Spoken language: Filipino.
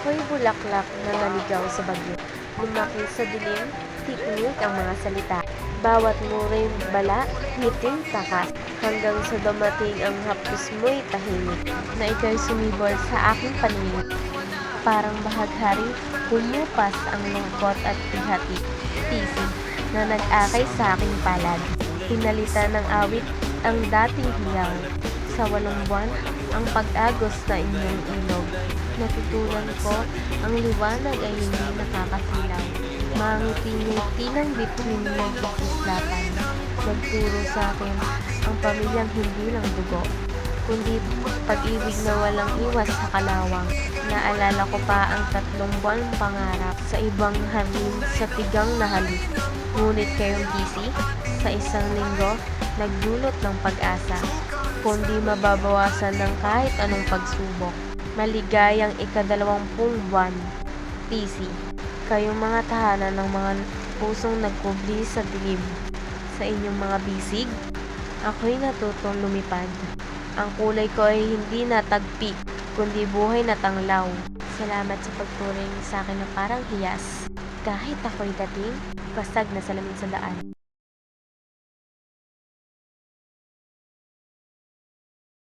Ako'y bulaklak na naligaw sa bagyo. Lumaki sa dilim, tiknik ang mga salita. Bawat nguring bala, ngiting takas. Hanggang sa dumating ang hapdos mo'y tahimik, na ika'y sumibol sa aking paningin. Parang bahaghari, humupas ang lungkot at pihati. Tisig na nag-akay sa aking palad. Pinalitan ng awit ang dating hiyaw. Sa 8 buwan, ang pag-agos na inyong ilog. Natutunan ko, ang liwanag ay hindi nakakasilaw. Mangiti-ngiti ng bituin ng ikislapan. Nagturo sa akin ang pamilyang hindi lang dugo, kundi pag-ibig na walang iwas sa kalawang. Naalala ko pa ang 3 buwan pangarap sa ibang hangin sa tigang na halik. Ngunit kayong busy, sa isang linggo, nagdulot ng pag-asa, kundi mababawasan ng kahit anong pagsubok. Maligayang ika-20 buwan, PC. Kayong mga tahanan ng mga pusong nagkubli sa dilim. Sa inyong mga bisig, ako'y natutong lumipad. Ang kulay ko ay hindi natagpi, kundi buhay na tanglaw. Salamat sa pagturing sa akin na parang hiyas. Kahit ako'y dating, basag na salamin sa daan.